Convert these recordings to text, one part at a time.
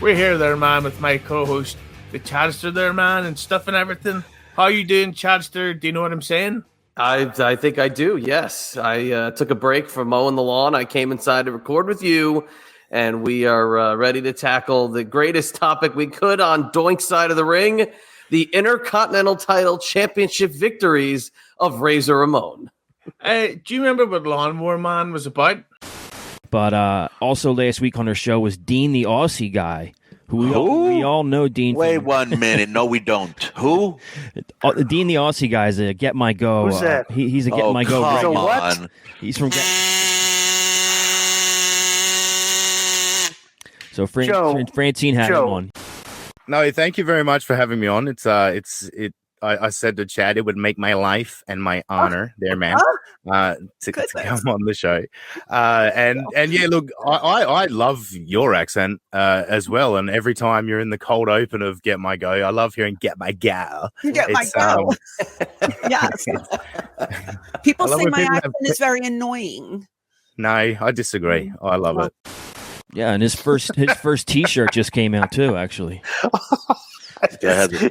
We're here there, man, with my co-host, the Chadster there, man, and stuff and everything. How you doing, Chadster? Do you know what I'm saying? I think I do, yes. I took a break from mowing the lawn. I came inside to record with you, and we are ready to tackle the greatest topic we could on Doink's side of the ring, the Intercontinental Title Championship victories of Razor Ramon. Do you remember what Lawnmower Man was about? But also last week on our show was Dean the Aussie guy. We all know Dean. Wait 1 minute. No, we don't. Who? Dean the Aussie guy is a Get My Go. Who's that? He's a Get My Go. Come what? on. He's from So Francine had him on. No, thank you very much for having me on. I said to Chad it would make my life and my honor there, man, to come on the show. And yeah, look, I love your accent as well. And every time you're in the cold open of Get My Go, I love hearing Get My Go. Get My Go. Yes. People say my accent is very annoying. No, I disagree. I love it. Yeah, and his first T-shirt just came out too, actually.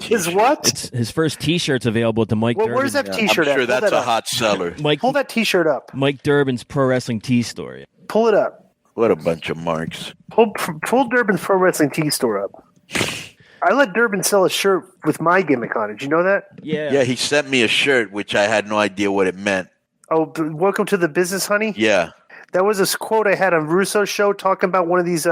His what? His first T-shirt's available at the Mike Durbin. Where's that T-shirt? I'm sure at? that's a hot seller. Pull that T-shirt up. Mike Durbin's Pro Wrestling Tee Store. Pull it up. What a bunch of marks. Pull Durbin's Pro Wrestling Tee Store up. I let Durbin sell a shirt with my gimmick on it. Did you know that? Yeah, he sent me a shirt, which I had no idea what it meant. Oh, welcome to the business, honey? Yeah. That was a quote I had on Russo's show talking about one of these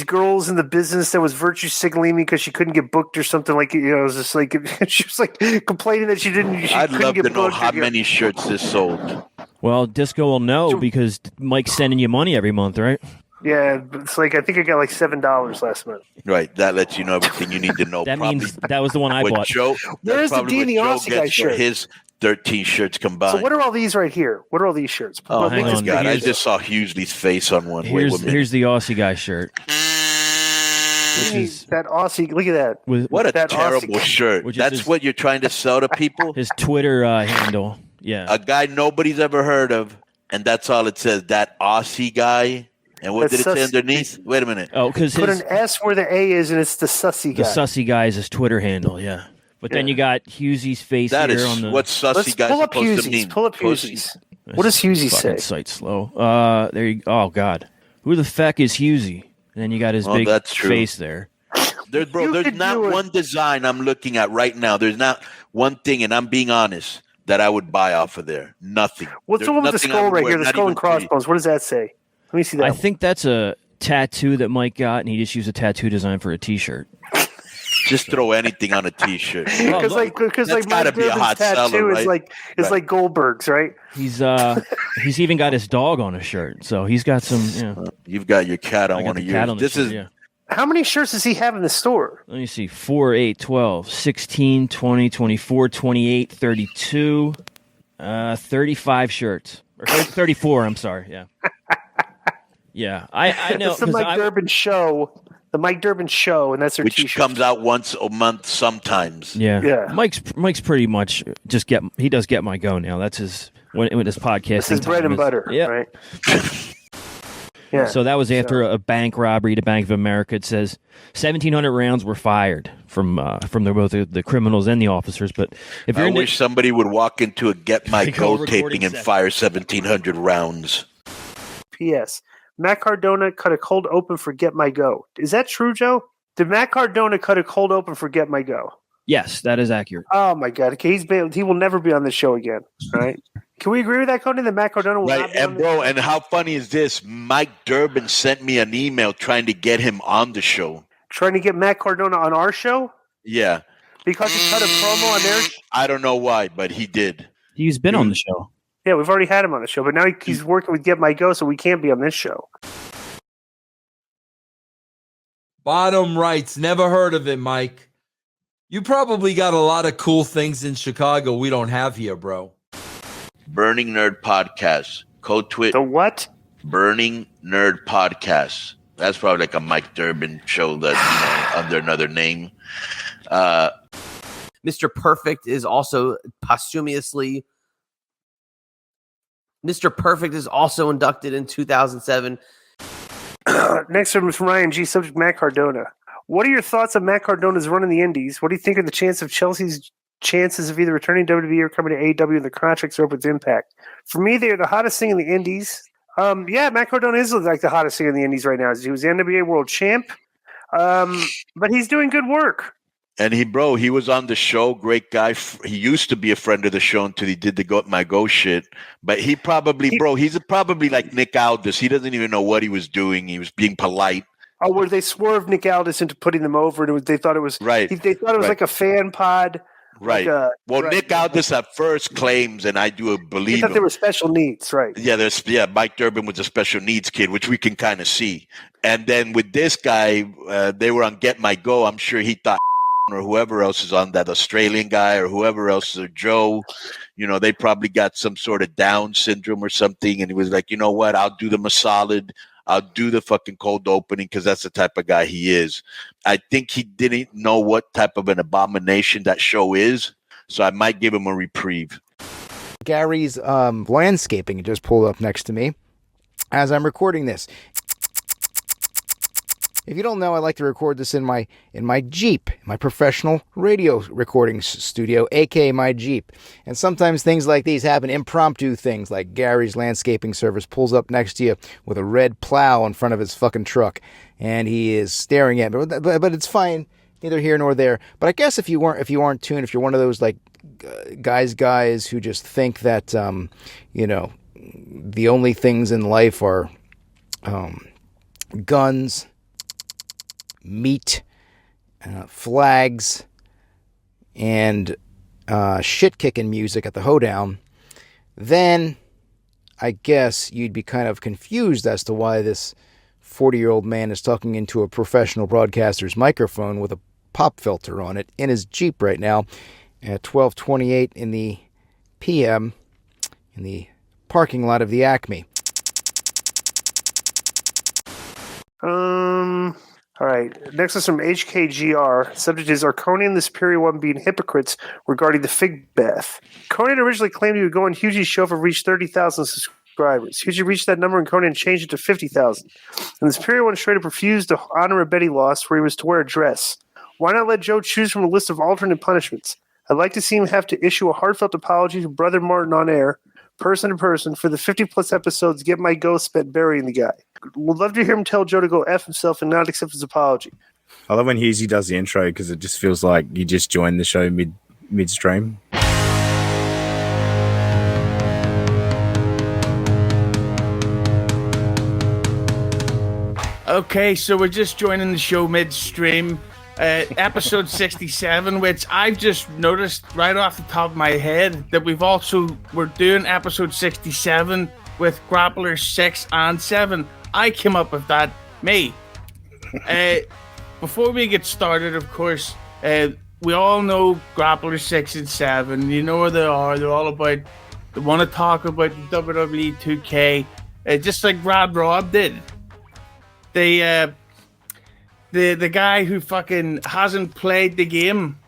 girls in the business that was virtue signaling me because she couldn't get booked or something like, you know, it was just like she was like complaining that she couldn't. I'd love to know how many shirts this sold. Well, Disco will know because Mike's sending you money every month, right? Yeah, it's like I think I got like $7 last month. Right, that lets you know everything you need to know. That means that was the one I bought. Where's the Dean the Aussie guy shirt? His 13 shirts combined. So what are all these right here? What are all these shirts? Oh, hang on. God, I just saw Hughley's face on one. Here's the Aussie guy shirt. That Aussie, look at that. What a terrible shirt. That's what you're trying to sell to people? His Twitter handle. Yeah. A guy nobody's ever heard of, and that's all it says, that Aussie guy. And what did it say underneath? Wait a minute. Oh, because put an S where the A is, and it's the sussy guy. The sussy guy is his Twitter handle, yeah. But then you got Hughesy's face that here is on the. What sussy guy supposed to mean? Pull up Hughesy's. What does Hughesy say? Site's slow. There you. Oh God, who the feck is Hughesy? And then you got his big face there. There's not one design I'm looking at right now. There's not one thing, and I'm being honest, that I would buy off of there. Nothing. What's the one with the skull right here? The skull and crossbones. What does that say? Let me see that. I think that's a tattoo that Mike got, and he just used a tattoo design for a T-shirt. Just throw anything on a T-shirt. Because like Mike Durbin's tattoo right? is like Goldberg's, right? He's even got his dog on a shirt, so he's got some. Yeah. You've got your cat on one of yours. How many shirts does he have in the store? Let me see: 4, 8, 12, 16, 20, 24, 28, 32, 35 shirts, or 34. I'm sorry. Yeah. Yeah, I know. It's the Mike Durbin show. The Mike Durbin show, and that's their which T-shirt. Comes out once a month sometimes. Yeah. Mike's pretty much he does Get My Go now. That's his when his podcasting. That's his bread and butter, right? Yeah. So that was after a bank robbery to Bank of America. It says 1,700 rounds were fired from both the criminals and the officers. But if you're wish somebody would walk into a Get My Go taping and fire 1,700 rounds. P.S. Matt Cardona cut a cold open for Get My Go. Is that true, Joe? Did Matt Cardona cut a cold open for Get My Go? Yes, that is accurate. Oh my God! Okay, he will never be on the show again. All right? Can we agree with that, Cody? That Matt Cardona will not be on the show? And how funny is this? Mike Durbin sent me an email trying to get him on the show. Trying to get Matt Cardona on our show? Yeah. Because he cut a promo on theirs? I don't know why, but he did. He's been on the show. Yeah, we've already had him on the show, but now he's working with Get My Go, so we can't be on this show. Bottom rights. Never heard of it, Mike. You probably got a lot of cool things in Chicago we don't have here, bro. Burning Nerd Podcast. Code Twit. The what? Burning Nerd Podcast. That's probably like a Mike Durbin show that, under another name. Mr. Perfect is also posthumously. Mr. Perfect is also inducted in 2007. Next one was from Ryan G. Subject Matt Cardona. What are your thoughts on Matt Cardona's run in the Indies? What do you think of the chance of Chelsea's chances of either returning to WWE or coming to AEW and the contracts are up with Impact? For me, they are the hottest thing in the Indies. Matt Cardona is like the hottest thing in the Indies right now. He was the NWA World Champ, but he's doing good work. And he was on the show. Great guy. He used to be a friend of the show until he did the My Go shit. But he's probably like Nick Aldis. He doesn't even know what he was doing. He was being polite. Oh, where they swerved Nick Aldis into putting them over, and they thought it was right. They thought it was like a fan pod. Right. Nick Aldis at first claims, and I do believe he thought they were special needs, right? Yeah, Mike Durbin was a special needs kid, which we can kind of see. And then with this guy, they were on Get My Go. I'm sure he thought or whoever else is on that Australian guy or whoever else or Joe, they probably got some sort of Down syndrome or something. And he was like, you know what? I'll do them a solid. I'll do the fucking cold opening because that's the type of guy he is. I think he didn't know what type of an abomination that show is, so I might give him a reprieve. Gary's landscaping just pulled up next to me as I'm recording this. If you don't know, I like to record this in my Jeep, my professional radio recording studio, aka my Jeep. And sometimes things like these happen, impromptu things like Gary's landscaping service pulls up next to you with a red plow in front of his fucking truck, and he is staring at me. But it's fine, neither here nor there. But I guess if you aren't tuned, if you're one of those like guys who just think that the only things in life are guns, meat, flags, and shit-kicking music at the hoedown, then I guess you'd be kind of confused as to why this 40-year-old man is talking into a professional broadcaster's microphone with a pop filter on it in his Jeep right now at 12:28 in the p.m. in the parking lot of the Acme. All right. Next is from HKGR. Subject is, are Conan the Superior One being hypocrites regarding the fig bath? Conan originally claimed he would go on Hughie's show if it reached 30,000 subscribers. Hughie reached that number and Conan changed it to 50,000. And the Superior One straight up refused to honor a bet he lost where he was to wear a dress. Why not let Joe choose from a list of alternate punishments? I'd like to see him have to issue a heartfelt apology to Brother Martin on air, person to person, for the 50-plus episodes Get My Go spent burying the guy. Would love to hear him tell Joe to go F himself and not accept his apology. I love when Husey does the intro because it just feels like you just joined the show midstream. Okay, so we're just joining the show midstream. Episode 67, which I've just noticed right off the top of my head that we're doing episode 67 with Grapplers 6 and 7. I came up with that, me. Before we get started, of course, we all know Grapplers 6 and 7. You know where they are. They're all about, they want to talk about WWE 2K, just like Rob did. The guy who fucking hasn't played the game,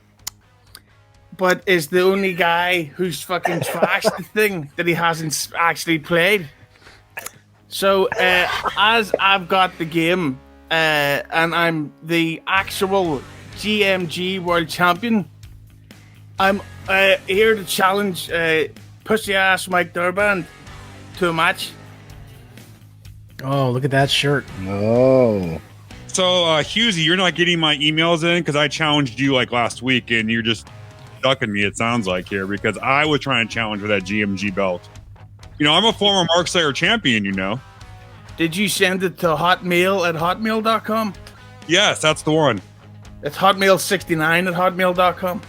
but is the only guy who's fucking trashed the thing that he hasn't actually played. So, as I've got the game, and I'm the actual GMG World Champion, I'm here to challenge pussy ass Mike Durbin to a match. Oh, look at that shirt. Oh. So, Husey, you're not getting my emails in because I challenged you like last week and you're just ducking me, it sounds like, here, because I was trying to challenge for that GMG belt. I'm a former Mark Slayer champion, Did you send it to hotmail at hotmail.com? Yes, that's the one. It's hotmail69 at hotmail.com.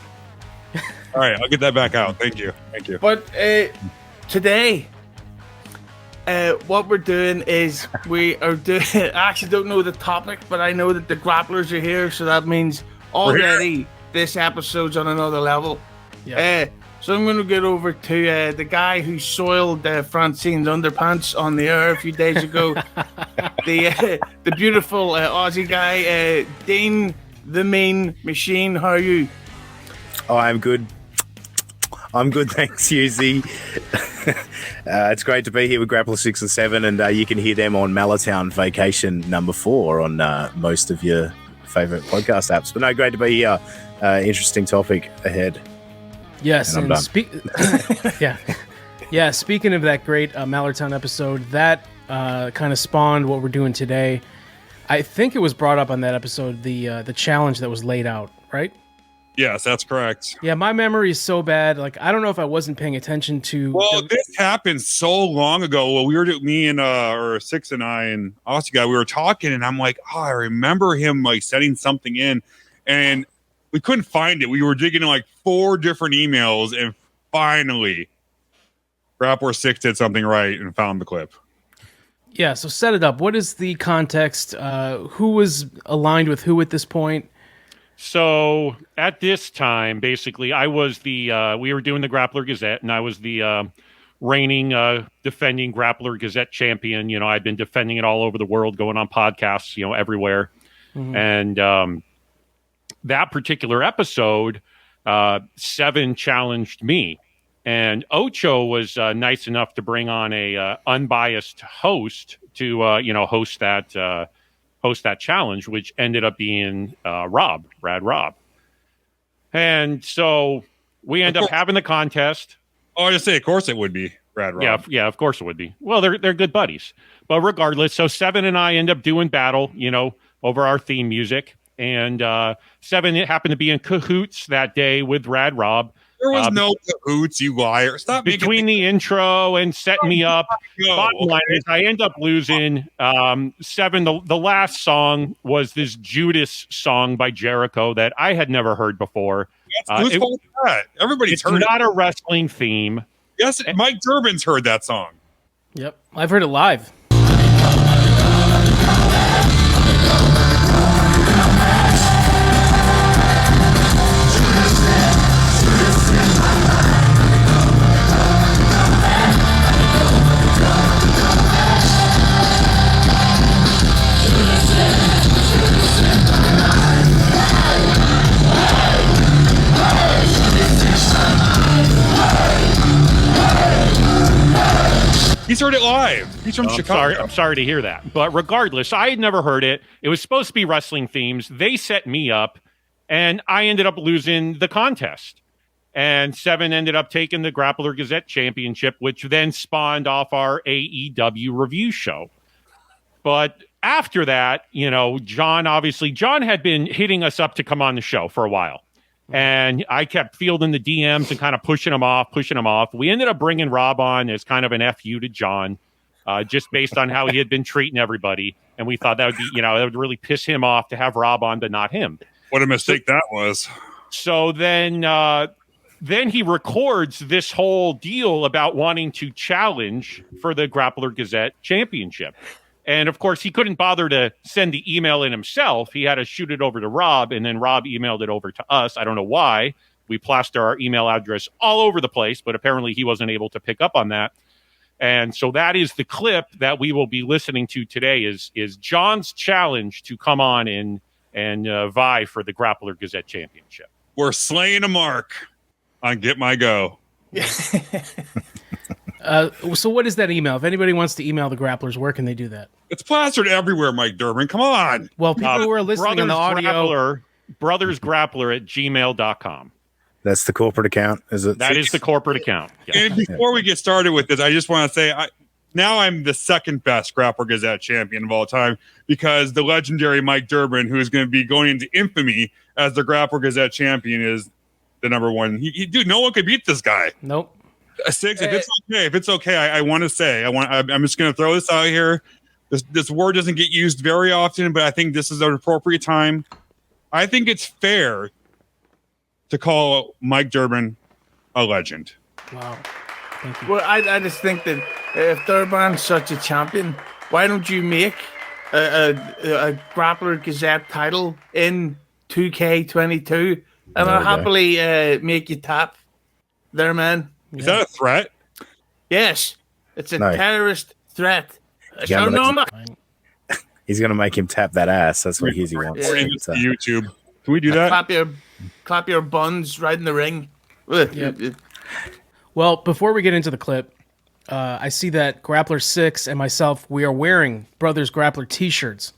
All right, I'll get that back out. Thank you. But today, what we're doing is we are doing. I actually don't know the topic, but I know that the Grapplers are here, so that means already this episode's on another level. Yeah. So I'm going to get over to the guy who soiled Francine's underpants on the air a few days ago. the beautiful Aussie guy, Dean the Mean Machine. How are you? Oh, I'm good. I'm good, thanks, Husey. It's great to be here with Grappler 6 and 7, and you can hear them on Mallertown Vacation number 4 on most of your favorite podcast apps. But no, great to be here. Interesting topic ahead. Yes, and yeah. Speaking of that great Mallertown episode, that kind of spawned what we're doing today. I think it was brought up on that episode, the challenge that was laid out, right? Yes, that's correct. Yeah, my memory is so bad. Like, I don't know if I wasn't paying attention to. Well, this happened so long ago. Well, we were me and or 6 and I and Aussie guy. We were talking, and I'm like, oh, I remember him like setting something in, and we couldn't find it. We were digging in like 4 different emails, and finally, Grappler 6 did something right and found the clip. Yeah, so set it up. What is the context? Who was aligned with who at this point? So at this time, basically, I was we were doing the Grappler Gazette, and I was the reigning, defending Grappler Gazette champion. You know, I'd been defending it all over the world, going on podcasts, you know, everywhere. Mm-hmm. And that particular episode, 7 challenged me. And Ocho was nice enough to bring on a unbiased host to, host that challenge, which ended up being Rad Rob. And so we end up having the contest. Oh, I just say, of course it would be Rad Rob. Yeah, of course it would be. Well, they're good buddies. But regardless, so 7 and I end up doing battle, over our theme music. And 7 happened to be in cahoots that day with Rad Rob. There was no cahoots, you liar. Stop between the intro and setting me up. Bottom line is I end up losing 7. The last song was this Judas song by Jericho that I had never heard before. Whose fault is that? Everybody's heard it. It's not a wrestling theme. Yes, Mike Durbin's heard that song. Yep, I've heard it live. He's heard it live. He's from Chicago. I'm sorry to hear that. But regardless, I had never heard it. It was supposed to be wrestling themes. They set me up, and I ended up losing the contest. And 7 ended up taking the Grappler Gazette Championship, which then spawned off our AEW review show. But after that, John had been hitting us up to come on the show for a while. And I kept fielding the DMs and kind of pushing him off. We ended up bringing Rob on as kind of an FU to John, just based on how he had been treating everybody. And we thought that would be, that would really piss him off to have Rob on, but not him. What a mistake that was. So then he records this whole deal about wanting to challenge for the Grappler Gazette Championship. And, of course, he couldn't bother to send the email in himself. He had to shoot it over to Rob, and then Rob emailed it over to us. I don't know why. We plaster our email address all over the place, but apparently he wasn't able to pick up on that. And so that is the clip that we will be listening to today is John's challenge to come on and vie for the Grappler Gazette Championship. We're slaying a mark on Get My Go. So what is that email? If anybody wants to email the Grapplers, where can they do that? It's plastered everywhere, Mike Durbin. Come on. Well, people who are listening on the audio... brothersgrappler@gmail.com. That's the corporate account, is it? That is the corporate account. Yeah. And before we get started with this, I just want to say now I'm the second best Grappler Gazette champion of all time because the legendary Mike Durbin, who is going to be going into infamy as the Grappler Gazette champion, is the number one. Dude, no one could beat this guy. Nope. 6, if it's okay, I want to say, I'm just going to throw this out here. This word doesn't get used very often, but I think this is an appropriate time. I think it's fair to call Mike Durbin a legend. Wow. Thank you. Well, I just think that if Durbin's such a champion, why don't you make a Grappler Gazette title in 2K22 and I'll happily make you tap there, man. Is that a threat? Yes. It's a terrorist threat. He's going to make him tap that ass. That's what he wants. YouTube. Can we do that? Clap your buns right in the ring. Yep. Well, before we get into the clip, I see that Grappler 6 and myself, we are wearing Brothers Grappler t-shirts.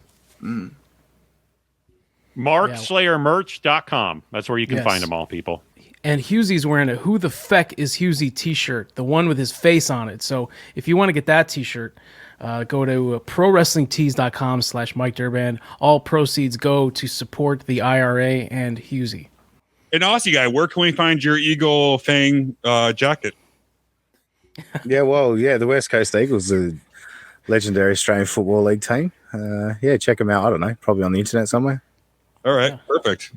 MarkSlayerMerch.com. That's where you can Yes. find them all, people. And Husey's wearing a Who the Feck is Husey t-shirt, the one with his face on it. So if you want to get that t-shirt, go to prowrestlingtees.com/Mike Durban. All proceeds go to support the IRA and Husey. And Aussie guy, where can we find your Eagle Fang jacket? Yeah, well, yeah, the West Coast Eagles are a legendary Australian Football League team. Yeah, check them out. I don't know, probably on the internet somewhere. All right, perfect.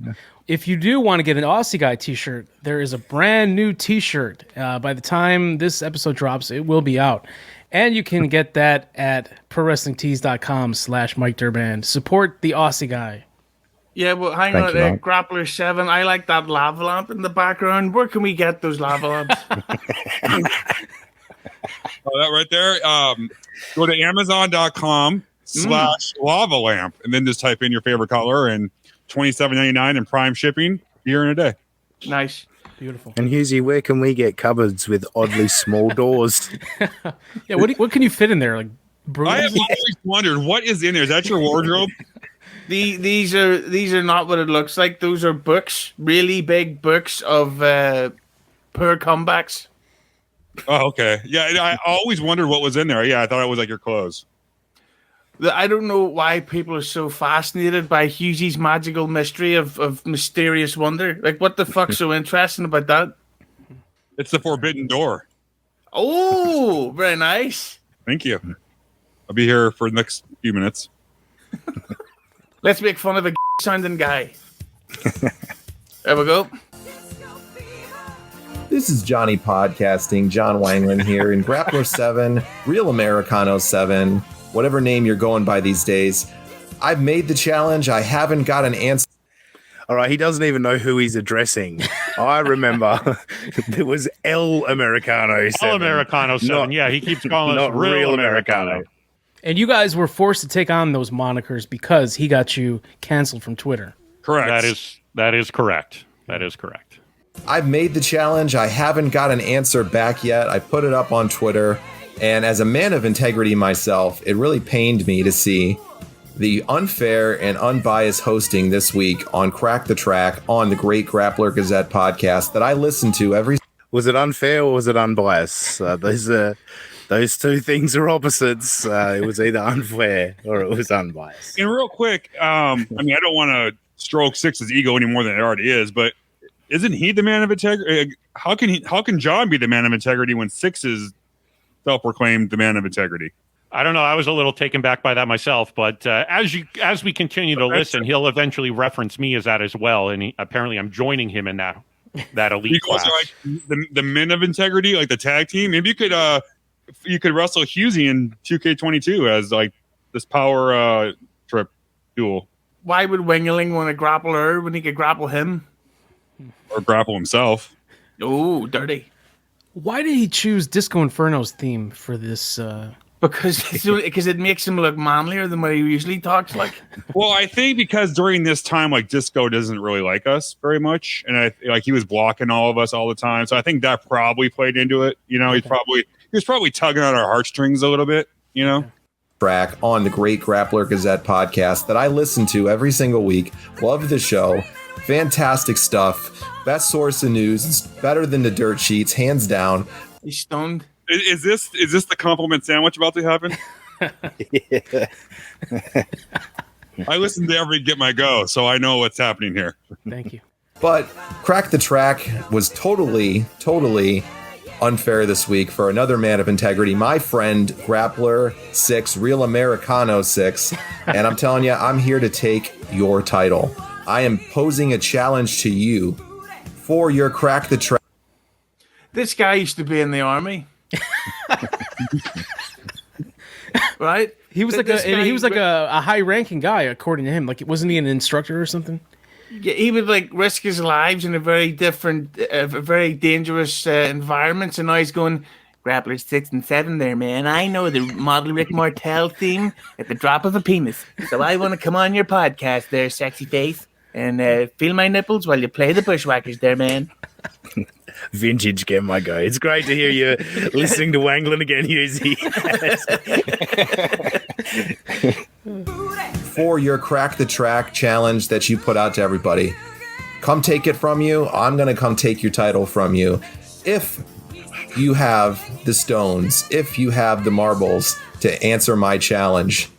If you do want to get an Aussie Guy t-shirt, there is a brand new t-shirt. By the time this episode drops, it will be out. And you can get that at prowrestlingtees.com/Mike Durban. Support the Aussie Guy. Yeah, well, hang Thank on. you, Mark. Grappler 7, I like that lava lamp in the background. Where can we get those lava lamps? Oh, that right there. Go to Amazon.com/lava lamp and then just type in your favorite color and $27.99 in prime shipping here in a day. Nice. Beautiful. And Husey, where can we get cupboards with oddly small doors? Yeah, what can you fit in there? Like I have always wondered what is in there. Is that your wardrobe? These are not what it looks like. Those are books, really big books of poor comebacks. Oh, okay. Yeah, I always wondered what was in there. Yeah, I thought it was like your clothes. I don't know why people are so fascinated by Hughesy's magical mystery of mysterious wonder. Like, what the fuck's so interesting about that? It's the forbidden door. Oh, very nice. Thank you. I'll be here for the next few minutes. Let's make fun of a sounding guy. There we go. This is Johnny Podcasting, John Wangland here in Grappler 7, Real Americano 7, whatever name you're going by these days. I've made the challenge. I haven't got an answer. All right, he doesn't even know who he's addressing. I remember there was El Americano 7. El Americano 7. Yeah, he keeps calling us Real Americano. And you guys were forced to take on those monikers because he got you canceled from Twitter. Correct. That is correct. That is correct. I've made the challenge. I haven't got an answer back yet. I put it up on Twitter. And as a man of integrity myself, it really pained me to see the unfair and unbiased hosting this week on Crack the Track on the Great Grappler Gazette podcast that I listen to every. Was it unfair or was it unbiased? Those two things are opposites. It was either unfair or it was unbiased. And real quick, I mean, I don't want to stroke Six's ego any more than it already is, but isn't he the man of integrity? How can John be the man of integrity when Six is self-proclaimed the man of integrity? I don't know. I was a little taken back by that myself, but as we continue to listen, he'll eventually reference me as that as well. And apparently, I'm joining him in that elite You class. guys are like the men of integrity, like the tag team. Maybe you could wrestle Husey in 2K22 as like this power trip duel, Why would Wingling want to grapple her when he could grapple him? or grapple himself. Oh, dirty. Why did he choose Disco Inferno's theme for this? Because it makes him look manlier than what he usually talks like. Well, I think because during this time, like Disco doesn't really like us very much, and he was blocking all of us all the time. So I think that probably played into it. You know, he was probably tugging on our heartstrings a little bit. You know. Track on the Great Grappler Gazette podcast that I listen to every single week. Love the show. Fantastic stuff. Best source of news. It's better than the dirt sheets, hands down. He's stoned. Is this the compliment sandwich about to happen? I listen to every Get My Go, so I know what's happening here. Thank you. But Crack the Track was totally unfair this week for another man of integrity, my friend Grappler 6, Real Americano 6. And I'm telling you, I'm here to take your title. I am posing a challenge to you for your Crack the Track. This guy used to be in the army. Right? He was like a high-ranking guy, according to him. Like, wasn't he an instructor or something? Yeah, he would like risk his lives in a very different, very dangerous environment. And now he's going, Grapplers 6 and 7 there, man. I know the model Rick Martel theme at the drop of a penis. So I want to come on your podcast there, sexy face, and feel my nipples while you play the bushwhackers there, man. Vintage Get My Go. It's great to hear you listening to Wangland again, Husey. For your Crack the Track challenge that you put out to everybody, come take it from you. I'm going to come take your title from you. If you have the stones, if you have the marbles to answer my challenge,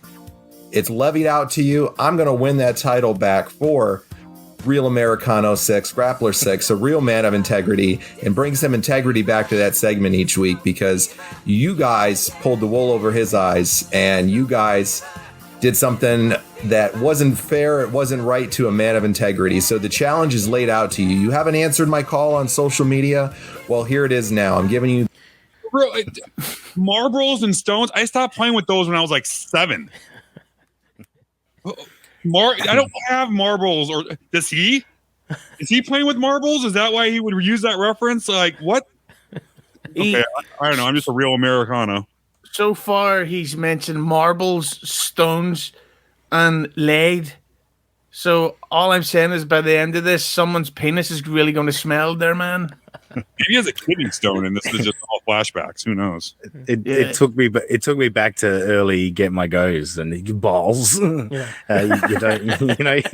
it's levied out to you. I'm going to win that title back for Real Americano 6, Grappler 6, a real man of integrity, and bring some integrity back to that segment each week, because you guys pulled the wool over his eyes and you guys did something that wasn't fair. It wasn't right to a man of integrity. So the challenge is laid out to you. You haven't answered my call on social media. Well, here it is now. I'm giving you marbles and stones. I stopped playing with those when I was like 7. I don't have marbles. Or does he? Is he playing with marbles? Is that why he would use that reference? Like what? Okay, I don't know. I'm just a real Americano. So far, he's mentioned marbles, stones, and lead. So all I'm saying is, by the end of this, someone's penis is really going to smell there, man. Maybe he has a kidney stone, and this is just all flashbacks. Who knows? It took me back to early Get My Goes and balls. Yeah. You don't,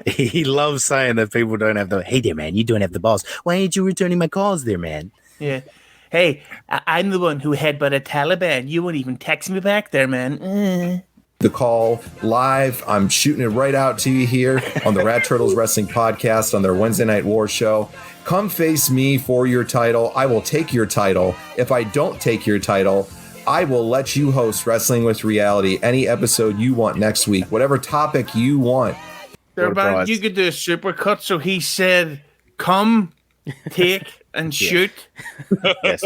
he loves saying that people don't have the. Hey there, man, you don't have the balls. Why ain't you returning my calls, there, man? Yeah. Hey, I'm the one who headbutted Taliban. You won't even text me back there, man. the call live. I'm shooting it right out to you here on the Rat Turtles Wrestling Podcast on their Wednesday Night War show. Come face me for your title. I will take your title. If I don't take your title, I will let you host Wrestling with Reality any episode you want next week, whatever topic you want. Man, you could do a supercut. So he said, come, take, and shoot. Yes.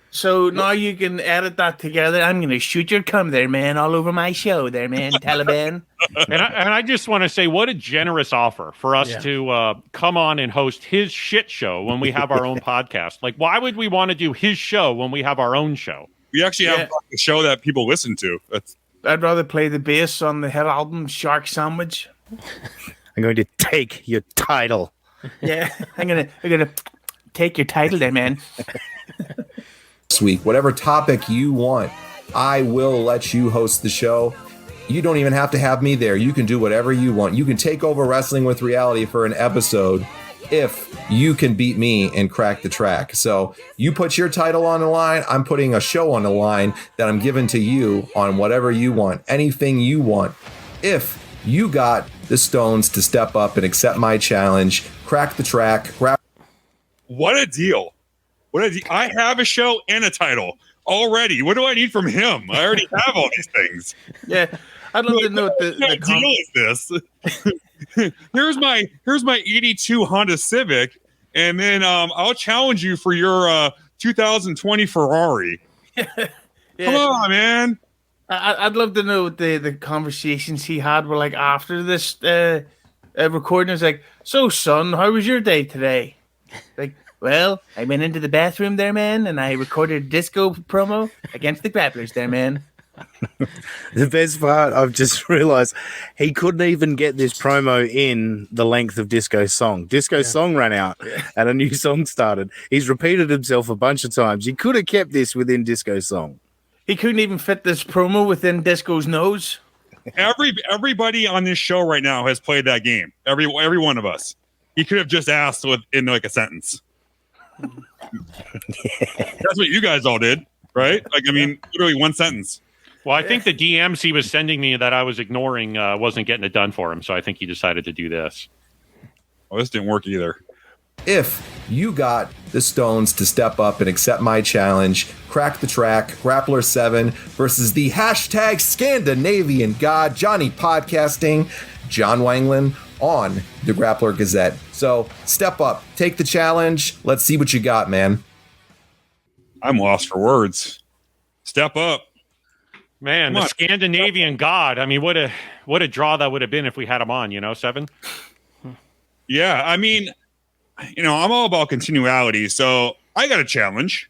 So now you can edit that together. I'm going to shoot your cum there, man, all over my show there, man, Taliban. And I just want to say, what a generous offer for us to come on and host his shit show when we have our own podcast. Like, why would we want to do his show when we have our own show? We actually have a show that people listen to. I'd rather play the bass on the hit album Shark Sandwich. I'm going to take your title. Yeah, I'm gonna take your title there, man. This week, whatever topic you want, I will let you host the show. You don't even have to have me there. You can do whatever you want. You can take over Wrestling with Reality for an episode if you can beat me and crack the track. So you put your title on the line. I'm putting a show on the line that I'm giving to you on whatever you want, anything you want. If you got the stones to step up and accept my challenge, crack the track. What a deal. I have a show and a title already. What do I need from him? I already have all these things. Yeah, I'd love to know what the deal is this. here's my 82 Honda Civic, and then I'll challenge you for your 2020 Ferrari. Come on, man. I'd love to know what the conversations he had were like after this recording. It's like, so son, how was your day today? Like, well, I went into the bathroom there, man, and I recorded a disco promo against the Grapplers there, man. The best part, I've just realized he couldn't even get this promo in the length of Disco's song. Disco's song ran out and a new song started. He's repeated himself a bunch of times. He could have kept this within Disco's song. He couldn't even fit this promo within Disco's nose. Everybody on this show right now has played that game. Every one of us. He could have just asked in like a sentence. That's what you guys all did, right? Like, I mean, literally one sentence. Well, I think the DMs he was sending me that I was ignoring wasn't getting it done for him, so I think he decided to do this. Oh, this didn't work either. If you got the stones to step up and accept my challenge, crack the track, Grappler 7 versus the hashtag Scandinavian God, Johnny Podcasting, John Wangland on the Grappler Gazette. So step up, take the challenge. Let's see what you got, man. I'm lost for words. Step up. Man, the Scandinavian God. I mean, what a draw that would have been if we had him on, Seven? Yeah, I mean, I'm all about continuality, so I got a challenge.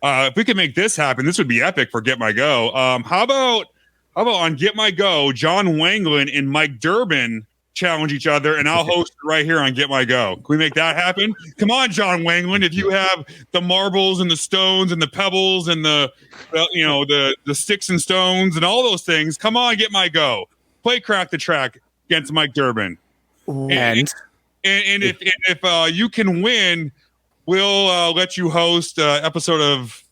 If we could make this happen, this would be epic for Get My Go. How about on Get My Go, John Wangland and Mike Durbin challenge each other, and I'll host it right here on Get My Go. Can we make that happen? Come on, John Wangland. If you have the marbles and the stones and the pebbles and the sticks and stones and all those things, come on, Get My Go. Play Crack the Track against Mike Durbin. And if you can win, we'll let you host an episode of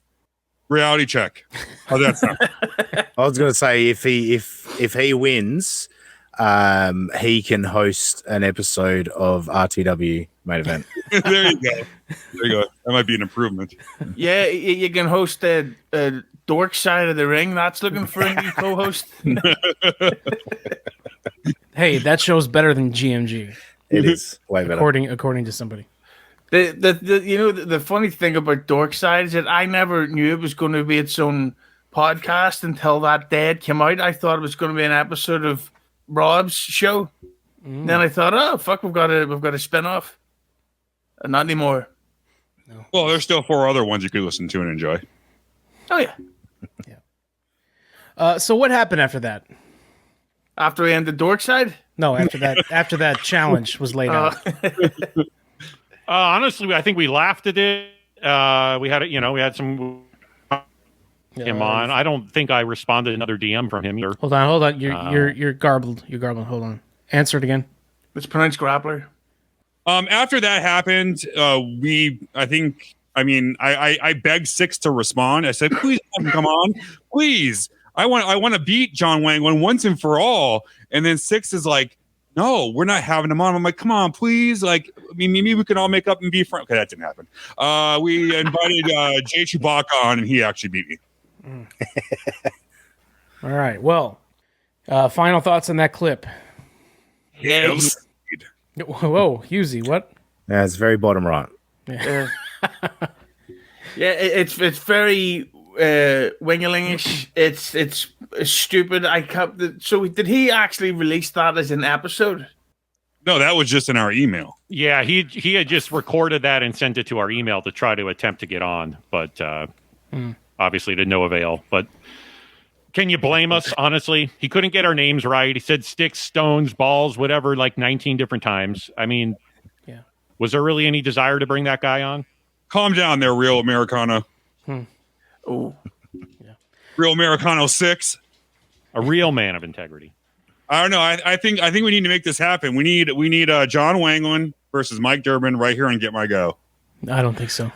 Reality Check. How's that sound? I was going to say if he wins, he can host an episode of RTW Main Event. There you go. That might be an improvement. Yeah, you can host the dork side of the ring. That's looking for a new co-host. Hey, that show's better than GMG. It is way better, according to somebody. The funny thing about Dork Side is that I never knew it was going to be its own podcast until that day it came out. I thought it was going to be an episode of Rob's show. Then I thought, oh fuck, we've got a spin-off. Not anymore. No. Well, there's still 4 other ones you could listen to and enjoy. Oh yeah. So what happened after that? After we ended Dork Side? No, after that challenge was laid out. Honestly, I think we laughed at it. We had some him on. I don't think I responded another DM from him either. Hold on. You're garbled. You're garbled. Hold on. Answer it again. It's pronounced Grappler. After that happened, I begged Six to respond. I said, please come on. Please. I want to beat John Wangland once and for all. And then Six is like, no, we're not having him on. I'm like, come on, please. Like, maybe we can all make up and be friends. Okay, that didn't happen. We invited Jay Chewbacca on, and he actually beat me. All right. Well, final thoughts on that clip. Yes. Whoa, Husey, what? Yeah, it's very bottom right. Yeah, it's very Wingelingish. It's stupid. So did he actually release that as an episode? No, that was just in our email. Yeah, he had just recorded that and sent it to our email to try to attempt to get on, but obviously to no avail. But can you blame us, honestly? He couldn't get our names right. He said sticks, stones, balls, whatever, like 19 different times. I mean, yeah. Was there really any desire to bring that guy on? Calm down there, real Americano. Oh, yeah. Real Americano 6. A real man of integrity. I don't know. I think we need to make this happen. We need John Wangland versus Mike Durbin right here on Get My Go. I don't think so.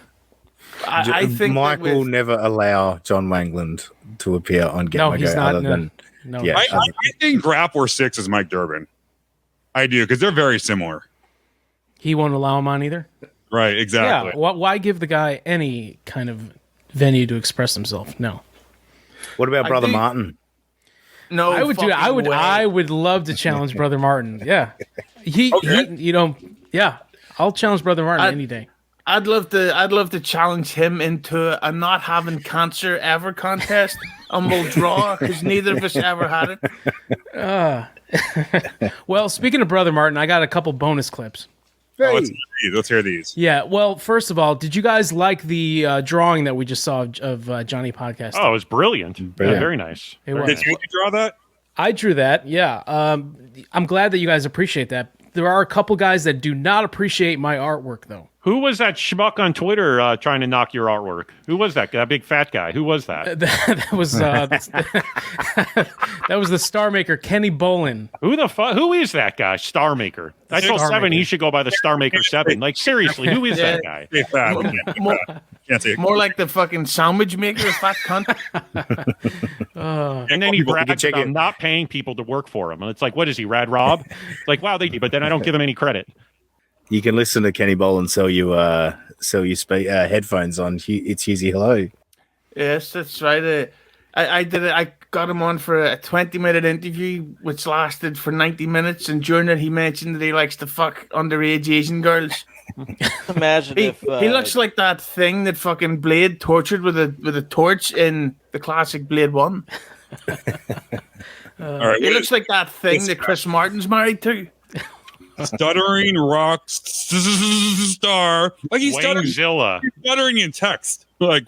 I think Mike will never allow John Wangland to appear on Get My Go. He's not. I think Grappler 6 is Mike Durbin. I do, because they're very similar. He won't allow him on either? Right, exactly. Yeah, why give the guy any kind of venue to express himself? No. What about Brother Martin? No, I would do. I would love to challenge Brother Martin. Yeah, I'll challenge Brother Martin any day. I'd love to challenge him into a not having cancer ever contest, and we'll draw because neither of us ever had it. Well, speaking of Brother Martin, I got a couple bonus clips. Let's hear these. Yeah. Well, first of all, did you guys like the drawing that we just saw of Johnny Podcast? Oh, it was brilliant. Yeah, very nice. Did you draw that? I drew that. Yeah. I'm glad that you guys appreciate that. There are a couple guys that do not appreciate my artwork, though. Who was that schmuck on Twitter trying to knock your artwork? Who was that? That big fat guy. Who was that? That was that was the Star Maker, Kenny Bolin. Who the fuck? Who is that guy? Star Maker. I told Seven he should go by the Star Maker 7. Like seriously, who is that guy? More like the fucking sandwich maker, fat cunt. And then he brags about not paying people to work for him. And it's like, what is he, Rad Rob? Like, wow, they do, but then I don't give him any credit. You can listen to Kenny Bolin sell you headphones on It's Husey Hello. Yes, that's right. I did it. I got him on for a 20-minute interview, which lasted for 90 minutes. And during it, he mentioned that he likes to fuck underage Asian girls. Imagine he looks like that thing that fucking Blade tortured with a torch in the classic Blade 1. Right, he looks like that thing that Chris Martin's married to. Stuttering rock star. Like he's stuttering in text. Like,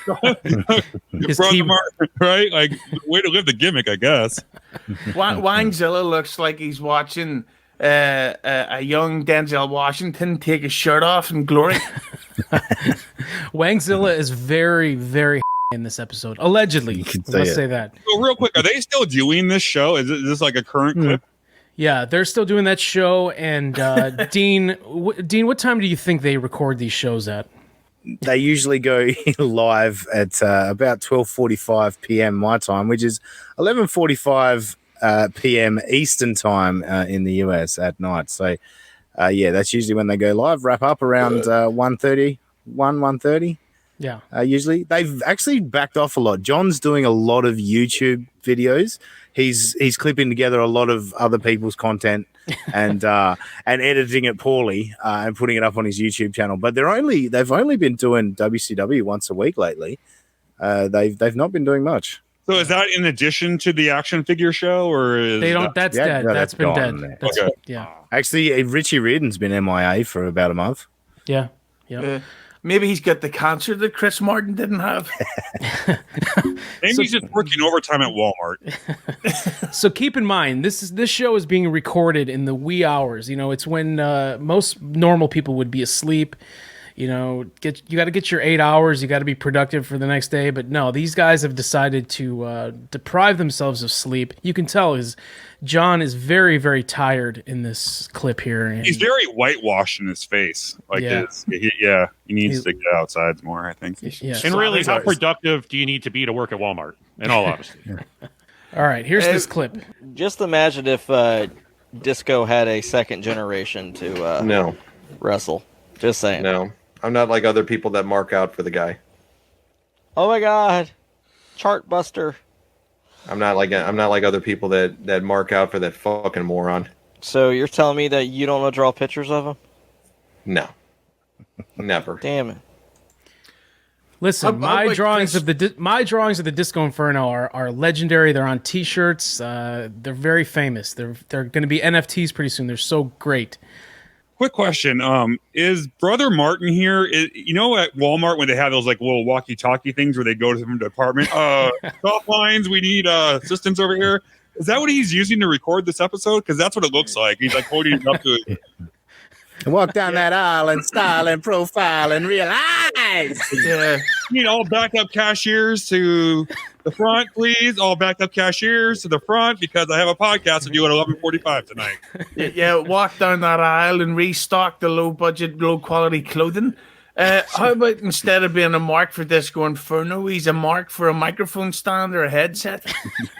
Brother Mark, right? Like, way to live the gimmick, I guess. Wangzilla looks like he's watching a young Denzel Washington take his shirt off in glory. Wangzilla is very, very in this episode. Allegedly. Let's say that. So real quick, are they still doing this show? Is this like a current clip? Yeah, they're still doing that show. And Dean, what time do you think they record these shows at? They usually go live at about 12:45 p.m. my time, which is 11:45 p.m. Eastern time in the US at night. So, yeah, that's usually when they go live. Wrap up around 1:30. Yeah. Usually they've actually backed off a lot. John's doing a lot of YouTube videos. He's clipping together a lot of other people's content and editing it poorly and putting it up on his YouTube channel. But they've only been doing WCW once a week lately. They've not been doing much. So is that in addition to the action figure show, or is they don't? That's dead. No, that's been gone. dead. Okay. Yeah. Actually, Richie Reardon's been MIA for about a month. Yeah. Yeah. Maybe he's got the cancer that Chris Martin didn't have. Maybe he's just working overtime at Walmart. So keep in mind, this show is being recorded in the wee hours. You know, it's when most normal people would be asleep. You know, you got to get your 8 hours. You got to be productive for the next day. But no, these guys have decided to deprive themselves of sleep. You can tell John is very, very tired in this clip here. And He's very whitewashed in his face. Like, he needs to get outside more, I think. Yeah. And really, how productive do you need to be to work at Walmart, in all honesty? All right, here's this clip. Just imagine if Disco had a second generation to wrestle. Just saying. No, I'm not like other people that mark out for the guy. Oh my God, chart buster. I'm not like other people that mark out for that fucking moron. So you're telling me that you don't know draw pictures of him? No, never. Damn it. Listen, my drawings of the Disco Inferno are legendary. They're on T-shirts. They're very famous. They're going to be NFTs pretty soon. They're so great. Quick question: is Brother Martin here? You know, at Walmart when they have those like little walkie-talkie things where they go to some department, stop lines. We need assistance over here. Is that what he's using to record this episode? Because that's what it looks like. He's like holding it up to it. Walk down that aisle and style and profile and realize. Yeah. You need all backup cashiers to the front, please. All backup cashiers to the front because I have a podcast to do at 11:45 tonight. Yeah, walk down that aisle and restock the low-budget, low-quality clothing. How about instead of being a mark for Disco Inferno, he's a mark for a microphone stand or a headset?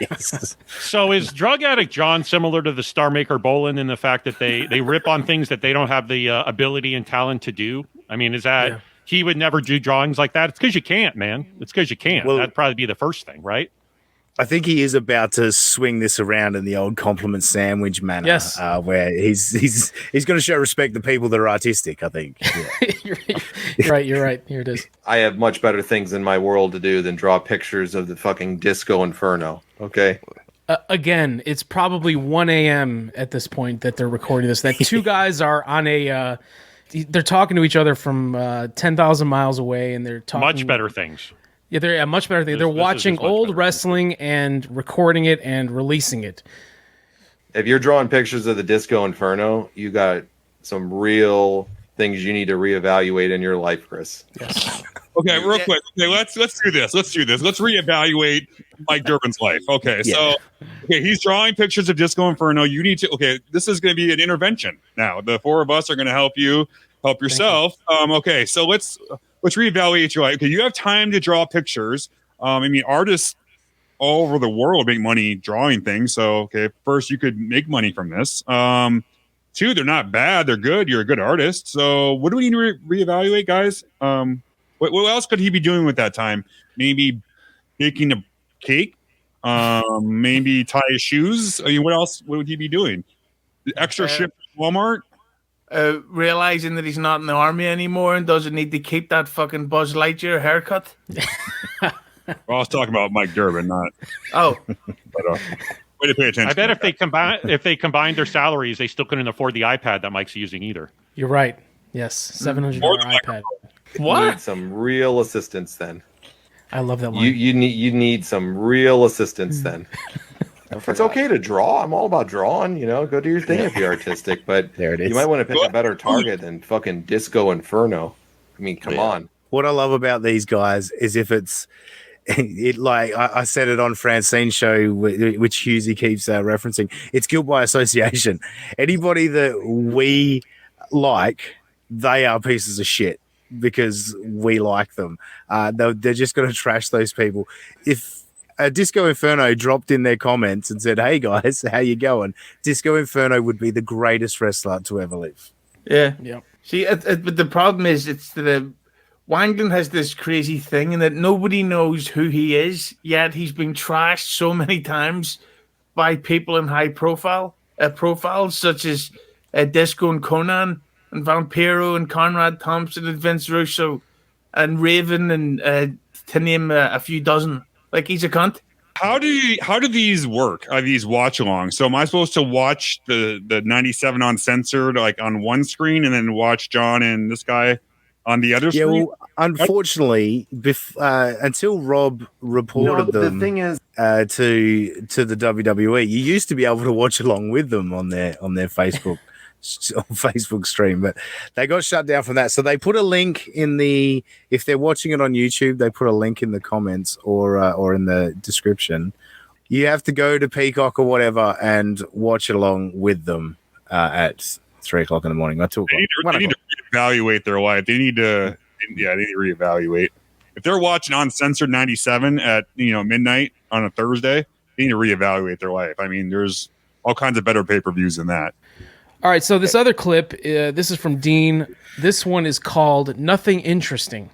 Yes. So is drug addict John similar to the Star Maker Bolin in the fact that they rip on things that they don't have the ability and talent to do? I mean, is that he would never do drawings like that? It's because you can't, man. It's because you can't. Well, that'd probably be the first thing, right? I think he is about to swing this around in the old compliment sandwich manner. Yes. Where he's going to show respect to people that are artistic, I think. Yeah. You're right. Here it is. I have much better things in my world to do than draw pictures of the fucking Disco Inferno. Okay. Again, it's probably 1 a.m. at this point that they're recording this. That two guys are on a. They're talking to each other from 10,000 miles away, and they're talking Much better things. Yeah, they're much better. They're watching old wrestling and recording it and releasing it. If you're drawing pictures of the Disco Inferno, you got some real things you need to reevaluate in your life, Chris. Yes. Okay, real quick. Okay, let's do this. Let's reevaluate Mike Durbin's life. Okay, so he's drawing pictures of Disco Inferno. You need to. Okay, this is going to be an intervention. Now, the four of us are going to help yourself. Okay, so let's reevaluate your life. Okay, you have time to draw pictures. I mean, artists all over the world make money drawing things. So, okay, first you could make money from this. Two, they're not bad. They're good. You're a good artist. So what do we need to reevaluate, guys? What else could he be doing with that time? Maybe baking a cake? Maybe tie his shoes? I mean, what else would he be doing? The extra ship at Walmart? Realizing that he's not in the army anymore and doesn't need to keep that fucking Buzz Lightyear haircut. Well, I was talking about Mike Durbin, not. Oh, but, way to pay attention. I bet if they combined their salaries, they still couldn't afford the iPad that Mike's using either. You're right. Yes, $700 iPad. What? Need some real assistance then. I love that line. You need some real assistance then. It's okay to draw. I'm all about drawing. Go do your thing if you're artistic, but there it is. You might want to pick a better target than fucking Disco Inferno. I mean, come on. What I love about these guys is if it's like I said it on Francine's show, which Husey keeps referencing. It's guilt by association. Anybody that we like, they are pieces of shit because we like them. They're just going to trash those people. If Disco Inferno dropped in their comments and said, "Hey guys, how you going?" Disco Inferno would be the greatest wrestler to ever live. Yeah. Yep. See, but the problem is, it's the Wangland has this crazy thing in that nobody knows who he is, yet he's been trashed so many times by people in high profiles, such as Disco and Conan and Vampiro and Conrad Thompson and Vince Russo and Raven and to name a few dozen. Like, he's a cunt. How do these work? Are these watch alongs? So am I supposed to watch the 97 uncensored like on one screen and then watch John and this guy on the other screen? Well, unfortunately, until Rob reported them, the thing is, to the WWE, you used to be able to watch along with them on their Facebook stream, but they got shut down from that. So they put a link if they're watching it on YouTube, they put a link in the comments or in the description. You have to go to Peacock or whatever and watch along with them at 3 o'clock in the morning. Or 2 o'clock. They need to reevaluate their life. They need to reevaluate. If they're watching uncensored 97 at midnight on a Thursday, they need to reevaluate their life. I mean, there's all kinds of better pay-per-views than that. All right, so this other clip, this is from Dean. This one is called "Nothing Interesting."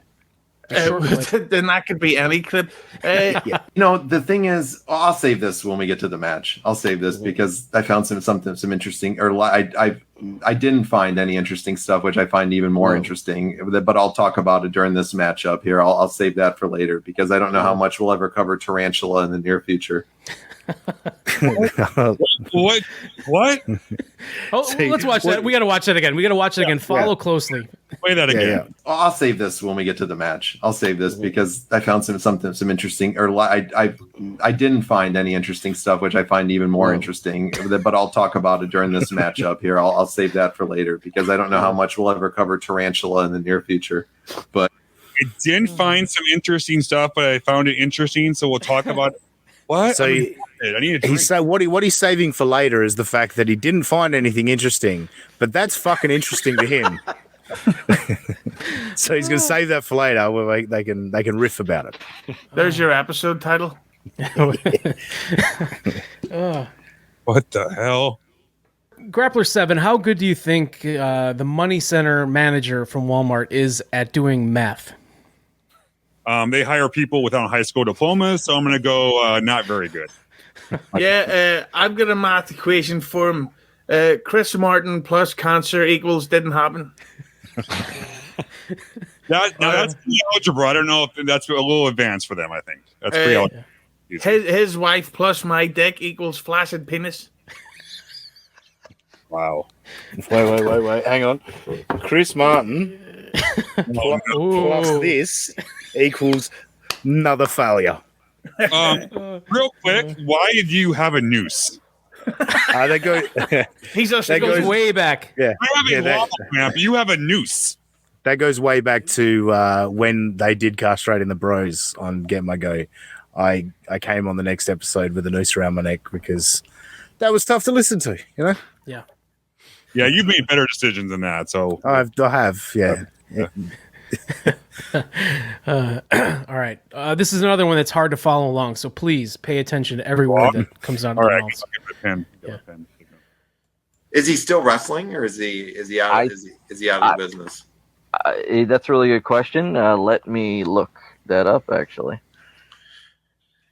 Then that could be any clip. The thing is, I'll save this when we get to the match. I'll save this because I found some interesting, or I didn't find any interesting stuff, which I find even more interesting. But I'll talk about it during this matchup here. I'll save that for later because I don't know how much we'll ever cover Tarantula in the near future. What? Let's watch that. We got to watch that again. Follow closely. Play that again. Yeah. I'll save this when we get to the match. I'll save this because I found some interesting, or I didn't find any interesting stuff, which I find even more interesting. But I'll talk about it during this matchup here. I'll save that for later because I don't know how much we'll ever cover Tarantula in the near future. But I didn't find some interesting stuff, but I found it interesting. So we'll talk about it. What? So I need to what he's saving for later is the fact that he didn't find anything interesting, but that's fucking interesting to him. So he's going to save that for later where they can riff about it. There's your episode title. What the hell? Grappler 7, how good do you think the Money Center manager from Walmart is at doing math? They hire people without high school diplomas, so I'm going to go not very good. I've got a math equation for him. Chris Martin plus cancer equals didn't happen. That's algebra. I don't know if that's a little advanced for them. I think that's pretty algebra. His wife plus my dick equals flaccid penis. Wow. Wait. Hang on. Chris Martin plus this equals another failure. Real quick, why do you have a noose? They go. That goes way back. Yeah, you have a noose. That goes way back to when they did castrating the bros on Get My Go. I came on the next episode with a noose around my neck because that was tough to listen to. Yeah. Yeah, you've made better decisions than that. So I have. Yeah. All right. This is another one that's hard to follow along, so please pay attention to every word that comes out of the mouth. Is he still wrestling, or is he out? Is he out of the business? That's a really good question. Let me look that up, actually.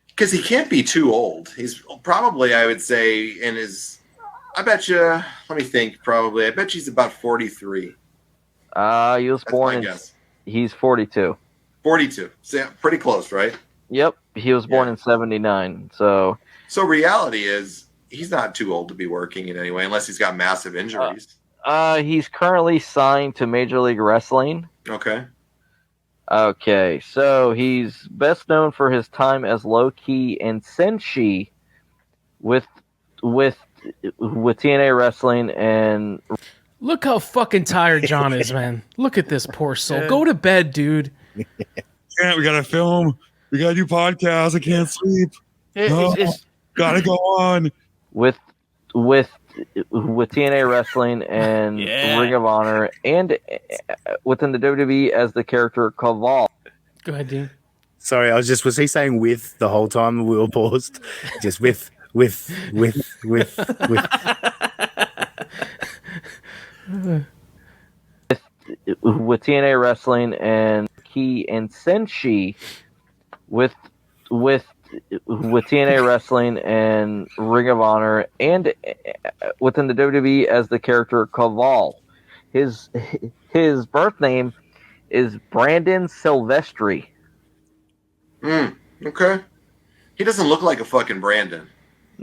Because he can't be too old. He's probably, I would say, in his. I bet you. Let me think. Probably, I bet he's about 43. He was born. He's 42. 42. So yeah, pretty close, right? Yep. He was born in 79. So reality is he's not too old to be working in any way, unless he's got massive injuries. He's currently signed to Major League Wrestling. Okay. Okay, so he's best known for his time as Low-Key and Senshi with TNA Wrestling and Look how fucking tired John is, man. Look at this poor soul. Go to bed, dude. Yeah, we gotta film. We gotta do podcasts. I can't sleep. Gotta go on. with TNA Wrestling and Ring of Honor, and within the WWE as the character Kaval. Go ahead, Dean. Sorry, was he saying with the whole time we were paused? Just with. With TNA Wrestling and Key and Senshi with TNA Wrestling and Ring of Honor, and within the WWE as the character Kaval. His birth name is Brandon Silvestri. Okay. He doesn't look like a fucking Brandon.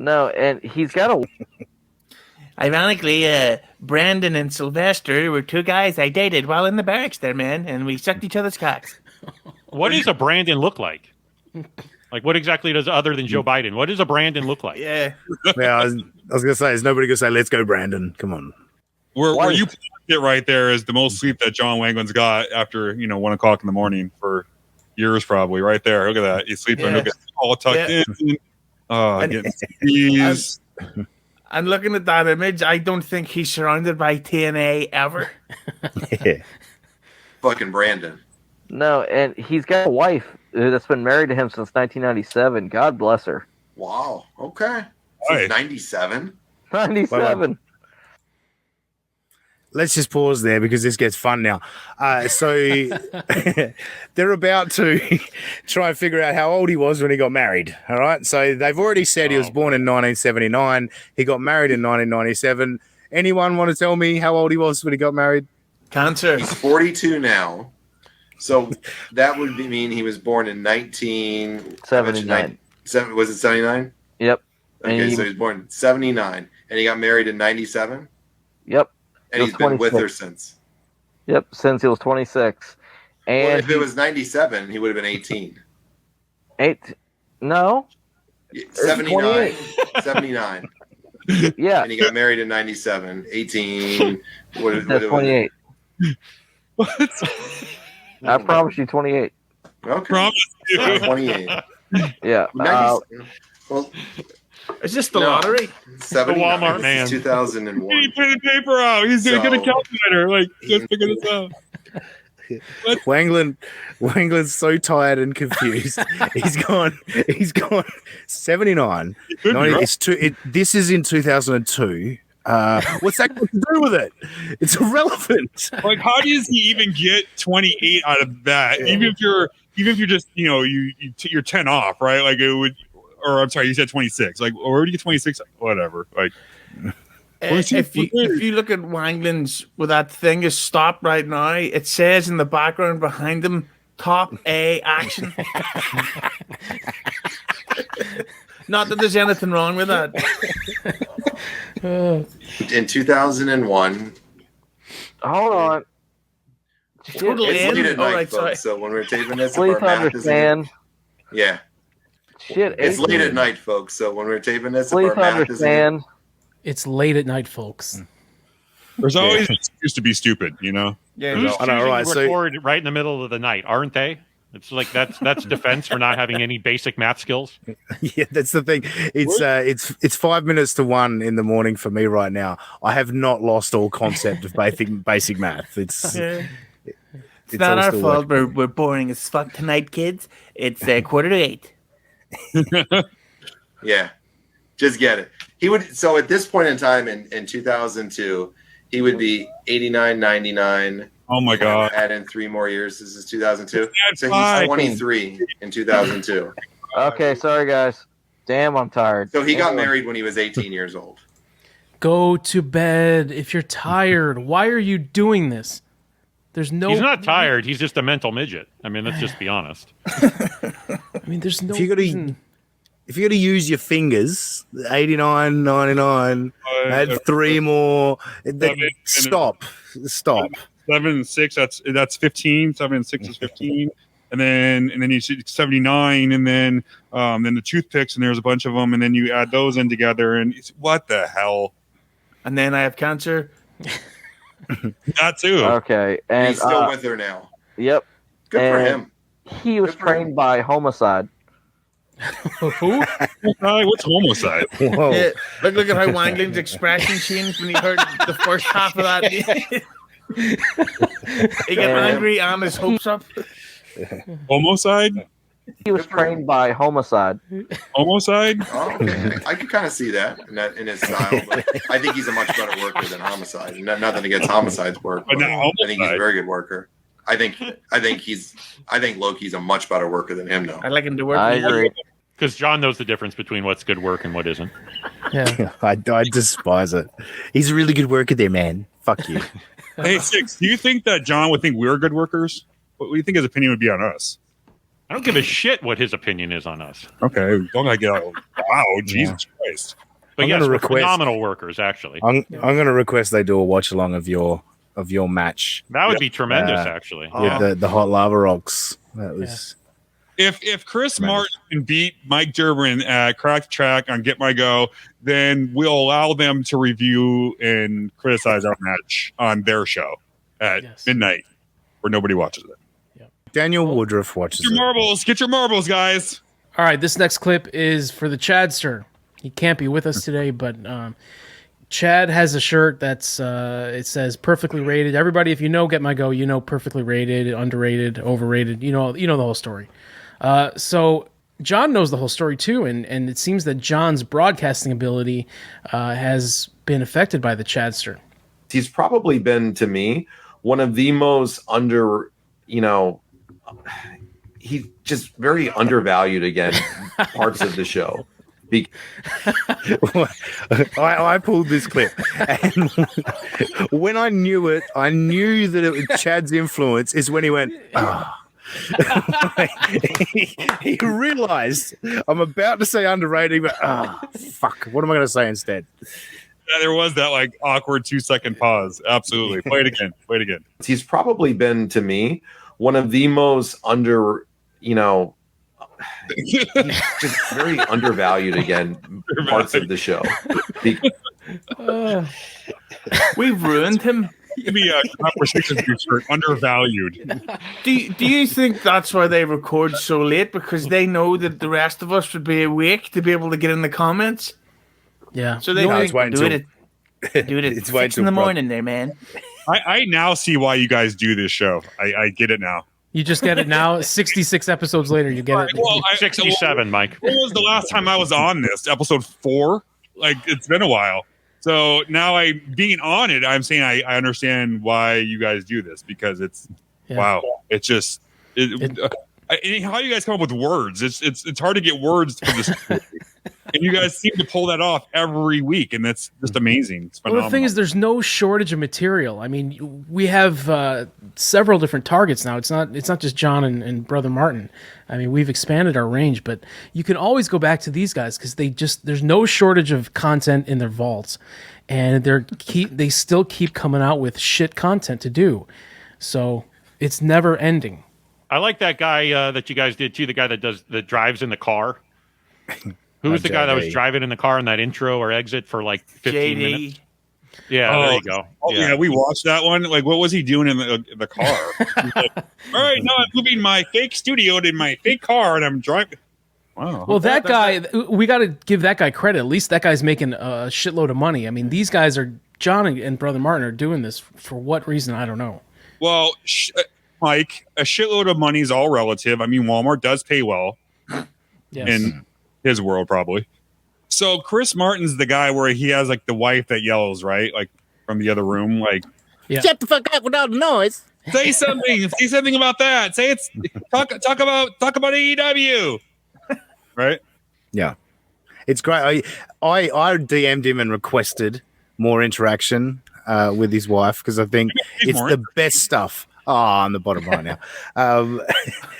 No, and he's got a... Ironically, Brandon and Sylvester were two guys I dated while in the barracks there, man, and we sucked each other's cocks. What does a Brandon look like? Like, what exactly does, other than Joe Biden, what does a Brandon look like? Yeah. I was going to say, is nobody going to say, let's go, Brandon? Come on. Where you put it right there is the most sleep that John Wangland's got after, 1 o'clock in the morning for years, probably. Right there. Look at that. He's sleeping. Yeah. Look at all tucked in. Getting squeezed. I'm looking at that image. I don't think he's surrounded by TNA ever. Fucking Brandon. No, and he's got a wife that's been married to him since 1997. God bless her. Wow. Okay. Since 97? 97. Let's just pause there because this gets fun now. So they're about to try and figure out how old he was when he got married. All right. So they've already said he was born in 1979. He got married in 1997. Anyone want to tell me how old he was when he got married? Cancer. He's 42 now. So that would mean he was born in 1979. Was it 79? Yep. Okay, so he was born in 79. And he got married in 97? Yep. And he's been with her since. Yep, since he was 26. And well, if it was 97, he would have been 18. No. 79. 79. Yeah. And he got married in 97. 18. That's 28. What? I promise you 28. Okay. Promise you. 28. Yeah. Well, is this the lottery? The Walmart man. 2001. He put the paper out. He's going to calculator. Like, let's figure this out. Wangland's so tired and confused. He's gone 79. This is in 2002. What's that got to do with it? It's irrelevant. Like, how does he even get 28 out of that? Yeah. Even if you're just you're 10 off, right? Like it would, or I'm sorry, you said 26. Like, or where do you get 26? Whatever. Like, if you look at Wangland's where that thing is stopped right now, it says in the background behind him, top A action. Not that there's anything wrong with that. In 2001. Hold on. It's late at night, folks. So when we're taping this, please understand. Yeah. Shit. It's late at night, folks. So when we're taping this, please understand. It's late at night, folks. There's always an excuse to be stupid, Yeah. Who's choosing to record right in the middle of the night, aren't they? It's like that's defense for not having any basic math skills. Yeah, that's the thing. It's 5 minutes to 1 in the morning for me right now. I have not lost all concept of basic math. It's not our fault. We're boring as fuck tonight, kids. It's 7:45. Yeah, just get it. He would. So at this point in time in 2002, he would be 89, 99. Oh my God! Add in 3 more years. This is 2002. So he's 23 in 2002. Okay, sorry guys. Damn, I'm tired. So he got married when he was 18 years old. Go to bed if you're tired. Why are you doing this? There's no. He's not tired. He's just a mental midget. I mean, let's just be honest. I mean, there's no. If you got to use your fingers, 89, 99, add 3 more. Stop. 7 and 6. That's 15. 7 and 6 is 15. And then you see 79, and then the toothpicks, and there's a bunch of them, and then you add those in together, and what the hell? And then I have cancer. That too. Okay, and he's still with her now. Yep. Good for And him. He was trained by Homicide. Who? What's Homicide? Whoa. Yeah, look at how Wangland's expression changed when he heard the first half of that. He got angry and his hopes up. Homicide? He was trained by Homicide. Homicide? Oh, okay. I could kind of see that in his style, but I think he's a much better worker than Homicide. Nothing against Homicide's work, but I think he's a very good worker. I think Loki's a much better worker than him, though. I like him to work. I agree. Because John knows the difference between what's good work and what isn't. Yeah. I despise it. He's a really good worker there, man. Fuck you. Hey, Six, do you think that John would think we're good workers? What do you think his opinion would be on us? I don't give a shit what his opinion is on us. Okay, don't I get out? Wow, Jesus Christ! But I'm yes, gonna we're request- phenomenal workers, actually. I'm going to request they do a watch along of your match. That would be tremendous, actually. With the hot lava rocks. That was. If Chris Martin can beat Mike Durbin at Crack the Track on Get My Go, then we'll allow them to review and criticize our match on their show at midnight, where nobody watches it. Daniel Woodruff watches Get your marbles, get your marbles, guys. All right, this next clip is for the Chadster. He can't be with us today, but Chad has a shirt that's it says perfectly rated. Everybody, if you know Get My Go, you know perfectly rated, underrated, overrated. You know the whole story. So John knows the whole story too, and it seems that John's broadcasting ability has been affected by the Chadster. He's probably been, to me, one of the most he's just very undervalued again parts of the show. I pulled this clip, and when I knew it, I knew that it was Chad's influence is when he went, he realized I'm about to say underrated, but fuck, what am I going to say instead? Yeah, there was that like awkward 2-second pause. Absolutely. Play it again. Play it again. He's probably been, to me, one of the most he's just very undervalued again parts of the show. We've ruined him. Give me a conversation shirt, undervalued. Do you think that's why they record so late? Because they know that the rest of us would be awake to be able to get in the comments? Yeah. So they do it at 6 in the morning there, man. I now see why you guys do this show. I get it now. You just get it now. 66 episodes later, you get it. Well, 67, Mike. What was the last time I was on this? Episode 4? Like, it's been a while. So now being on it, I'm saying I understand why you guys do this, because it's wow. It's just how you guys come up with words. It's hard to get words for this. And you guys seem to pull that off every week, and that's just amazing. It's phenomenal. Well, the thing is, there's no shortage of material. I mean, we have several different targets now. It's not just John and Brother Martin. I mean, we've expanded our range, but you can always go back to these guys because there's no shortage of content in their vaults, and they still keep coming out with shit content to do. So it's never ending. I like that guy that you guys did too. The guy that drives in the car. Who was the guy that was driving in the car in that intro or exit for like 15 minutes? Yeah, there you go. Oh, yeah, we watched that one. Like, what was he doing in the car? He's like, all right, now I'm moving my fake studio to my fake car, and I'm driving. Wow. Well, that guy, we got to give that guy credit. At least that guy's making a shitload of money. I mean, these guys John and Brother Martin are doing this for what reason? I don't know. Well, Mike, a shitload of money is all relative. I mean, Walmart does pay well. Yes. In his world, probably. So Chris Martin's the guy where he has like the wife that yells, right? Like from the other room, like, shut the fuck up without noise. Say something. Say something about that. Say it's talk about AEW. Right? Yeah. It's great. I DM'd him and requested more interaction with his wife because I think it's the best stuff on the bottom right now.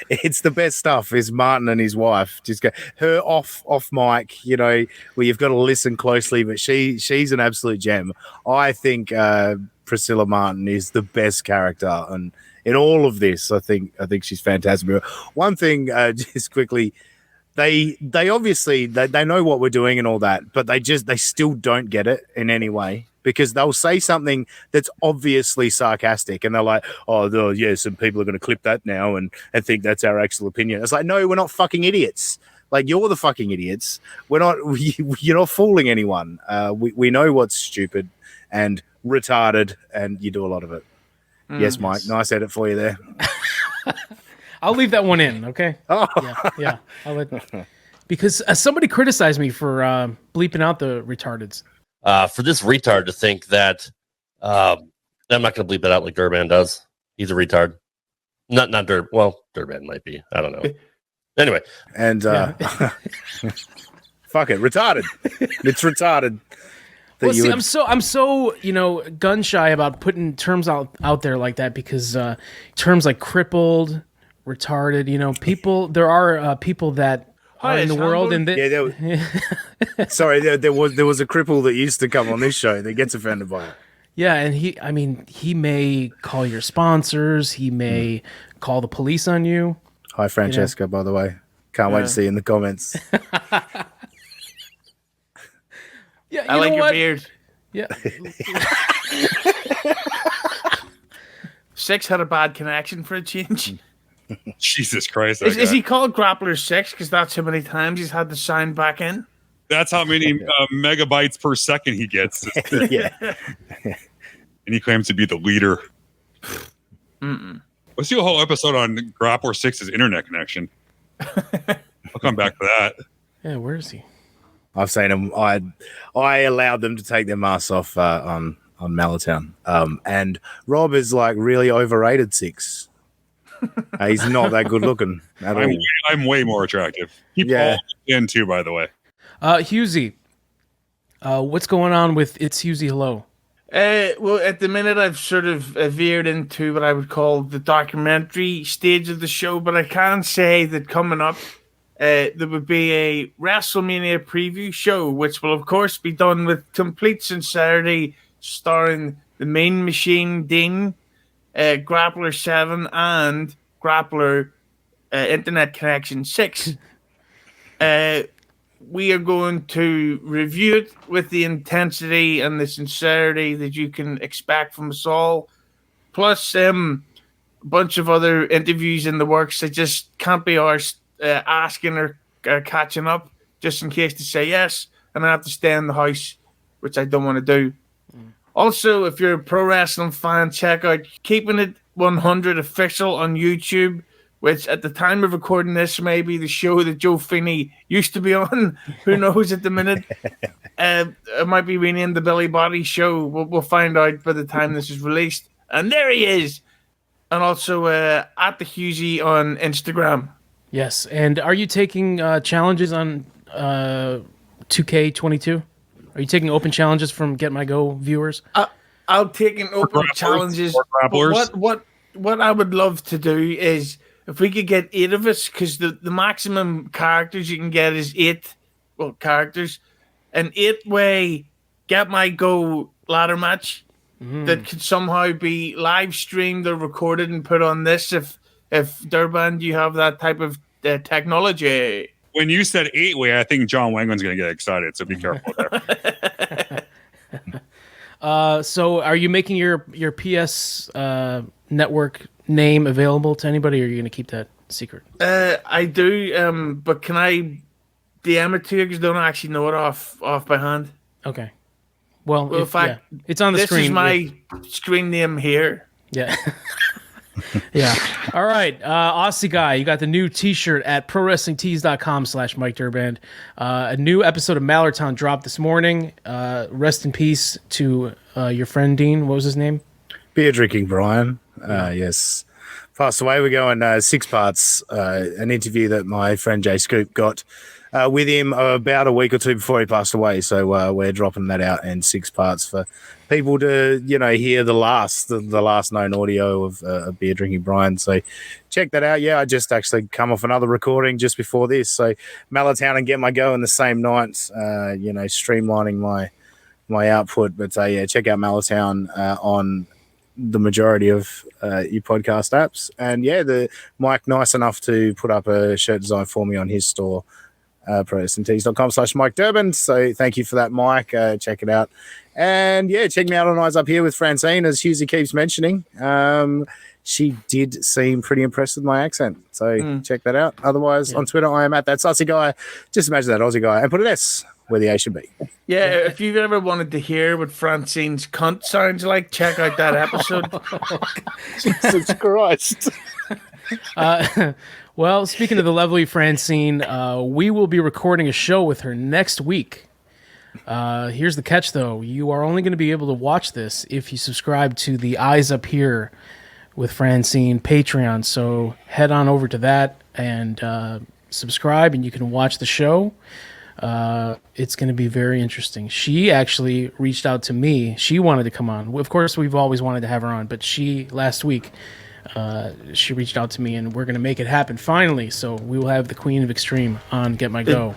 It's the best stuff. Is Martin and his wife just go her off mic? Where you've got to listen closely, but she's an absolute gem. I think Priscilla Martin is the best character, and in all of this, I think she's fantastic. One thing, just quickly. They obviously they know what we're doing and all that, but they still don't get it in any way, because they'll say something that's obviously sarcastic and they're like, oh yeah, some people are going to clip that now and think that's our actual opinion. It's like, no, we're not fucking idiots. Like, you're the fucking idiots. You're not fooling anyone. We know what's stupid and retarded, and you do a lot of it. Yes, Mike, nice edit for you there. I'll leave that one in, okay? Oh. Yeah. Because somebody criticized me for bleeping out the retardeds. For this retard to think that I'm not going to bleep it out like Durban does. He's a retard. Not Durban. Well, Durban might be. I don't know. Anyway. And fuck it, retarded. It's retarded. Well, see, I'm so gun shy about putting terms out there like that, because terms like crippled, retarded, people. There are people that are in the world, and sorry, there was a cripple that used to come on this show that gets offended by it. Yeah, and he may call your sponsors. He may call the police on you. Hi, Francesca. By the way, can't wait to see you in the comments. Yeah, I like your beard. Yeah. Six had a bad connection for a change. Jesus Christ. Is he called Grappler 6 because that's how many times he's had to sign back in? That's how many megabytes per second he gets. Yeah. And he claims to be the leader. Let's do a whole episode on Grappler 6's internet connection. I'll come back to that. Yeah, where is he? I've seen him. I allowed them to take their masks off on Malatown. And Rob is like really overrated 6. He's not that good looking at all. I'm way more attractive. Keep all in too, by the way. Husey, what's going on with It's Husey Hello? Well, at the minute, I've sort of veered into what I would call the documentary stage of the show, but I can say that coming up, there would be a WrestleMania preview show, which will, of course, be done with complete sincerity, starring the Main Machine Dean, Grappler 7, and Grappler Internet Connection 6. We are going to review it with the intensity and the sincerity that you can expect from us all, plus a bunch of other interviews in the works that just can't be arsed asking or catching up, just in case they say yes, and I have to stay in the house, which I don't want to do. Also, if you're a pro wrestling fan, check out Keeping It 100 Official on YouTube, which at the time of recording this may be the show that Joe Feeney used to be on. Who knows at the minute? It might be renamed the Billy Body Show. We'll find out by the time this is released. And there he is. And also at the Husey on Instagram. Yes, and are you taking challenges on 2K22? Are you taking open challenges from Get My Go viewers? I'll take an open challenges. What I would love to do is if we could get 8 of us, because the maximum characters you can get is 8 characters. An 8-way Get My Go ladder match that could somehow be live streamed or recorded and put on this if Durban, you have that type of technology. When you said 8-way, I think John Wangland's going to get excited, so be careful there. So are you making your PS network name available to anybody, or are you going to keep that secret? I do, but can I DM it to you because I don't actually know it off by hand? Okay. Well, in fact, it's on the screen. This is my screen name here. Yeah. Yeah. All right. Aussie Guy, you got the new t-shirt at prowrestlingtees.com/Mike Durband. A new episode of Mallertown dropped this morning. Rest in peace to your friend Dean. What was his name? Beer drinking Brian. Yes. Passed away. We're going 6 parts. An interview that my friend Jay Scoop got with him about a week or two before he passed away. So we're dropping that out in 6 parts for people to, hear the last known audio of Beer Drinking Brian. So check that out. Yeah, I just actually come off another recording just before this. So Malatown and Get My Go in the same night, streamlining my output. But yeah, check out Malatown on the majority of your podcast apps. And yeah, the Mike nice enough to put up a shirt design for me on his store, prowessandtees.com/Mike Durbin. So thank you for that, Mike. Check it out. And yeah, check me out on Eyes Up Here with Francine, as Husey keeps mentioning. She did seem pretty impressed with my accent. So check that out. Otherwise, on Twitter, I am at that Sussy guy. Just imagine that Aussie guy and put an S where the A should be. Yeah, if you've ever wanted to hear what Francine's cunt sounds like, check out that episode. Jesus Christ. Well, speaking of the lovely Francine, we will be recording a show with her next week. Here's the catch, though. You are only going to be able to watch this if you subscribe to the Eyes Up Here with Francine Patreon. So head on over to that and subscribe, and you can watch the show. It's going to be very interesting. She actually reached out to me. She wanted to come on. Of course, we've always wanted to have her on, but last week, she reached out to me, and we're going to make it happen finally. So we will have the Queen of Extreme on Get My Go.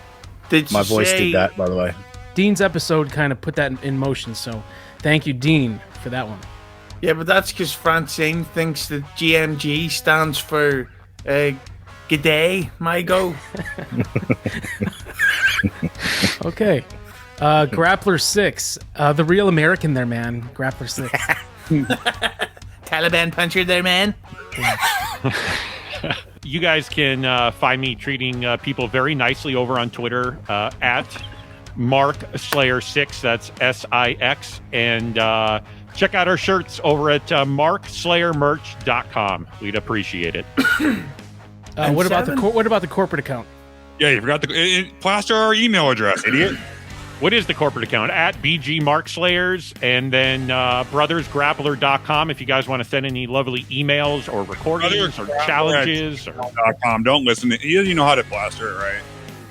My voice did that, by the way. Dean's episode kind of put that in motion. So thank you, Dean, for that one. Yeah, but that's because Francine thinks that GMG stands for G'day, my go. Okay. Grappler 6. The real American there, man. Grappler 6. Taliban puncher there, man. You guys can find me treating people very nicely over on Twitter at MarkSlayer6. That's SIX. And check out our shirts over at MarkSlayerMerch.com. We'd appreciate it. What about the corporate account? Yeah, you forgot to plaster our email address, idiot. What is the corporate account? At BG Mark Slayers, and then brothersgrappler.com if you guys want to send any lovely emails or recordings or challenges. .com. Don't listen. He doesn't even know how to plaster it, right?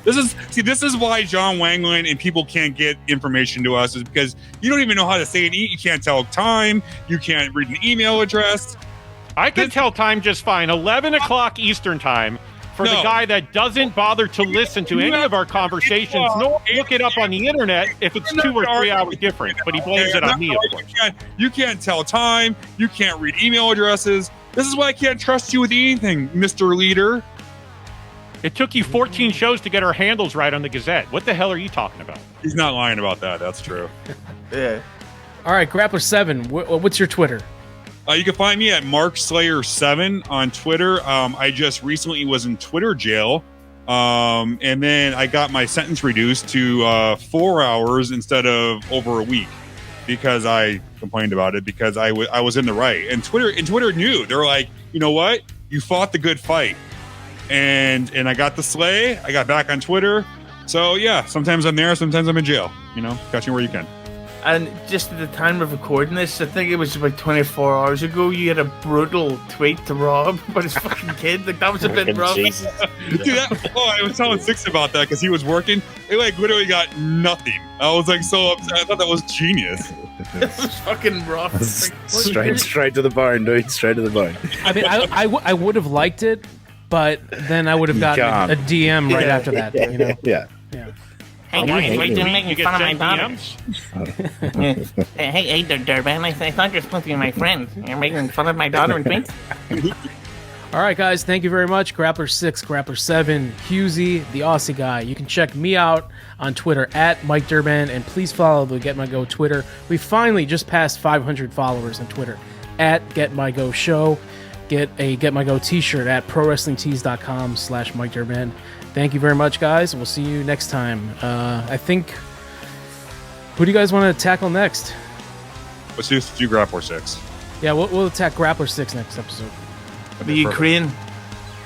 This is why John Wangland and people can't get information to us, is because you don't even know how to say it. You can't tell time. You can't read an email address. I can tell time just fine. 11 o'clock Eastern time. For the guy that doesn't bother to listen to any of our conversations, nor look it up on the internet if it's 2 or 3 hours different. But he blames it on me, of course. You can't tell time. You can't read email addresses. This is why I can't trust you with anything, Mr. Leader. It took you 14 shows to get our handles right on the Gazette. What the hell are you talking about? He's not lying about that. That's true. Yeah. All right, Grappler 7. What's your Twitter? You can find me at MarkSlayer7 on Twitter. I just recently was in Twitter jail. And then I got my sentence reduced to 4 hours instead of over a week because I complained about it because I was in the right. And Twitter knew. They were like, you know what? You fought the good fight. And I got the slay. I got back on Twitter. So yeah, sometimes I'm there, sometimes I'm in jail. Catch me where you can. And just at the time of recording this, I think it was about 24 hours ago, you had a brutal tweet to Rob about his fucking kid. Like, that was a bit rough. Dude, I was telling Six about that because he was working. It literally got nothing. I was so upset. I thought that was genius. It was fucking rough. Straight to the bone, dude. Straight to the bone. I mean, I would have liked it, but then I would have gotten a DM right after that. Yeah. Hey, guys, why are you making fun of my daughter? Hey, Durbin, I thought you're supposed to be my friend. You're making fun of my daughter and tweets? All right, guys, thank you very much. Grappler 6, Grappler 7, Husey, the Aussie guy. You can check me out on Twitter at Mike Durbin, and please follow the Get My Go Twitter. We finally just passed 500 followers on Twitter at Get My Go Show. Get a Get My Go t-shirt at prowrestlingtees.com/Mike Durbin. Thank you very much, guys. We'll see you next time. I think... Who do you guys want to tackle next? Let's do Grappler 6. Yeah, we'll attack Grappler 6 next episode. The Ukraine.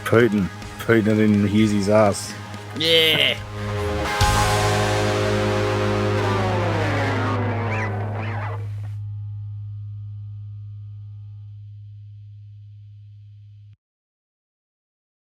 Putin it in Husey's ass. Yeah.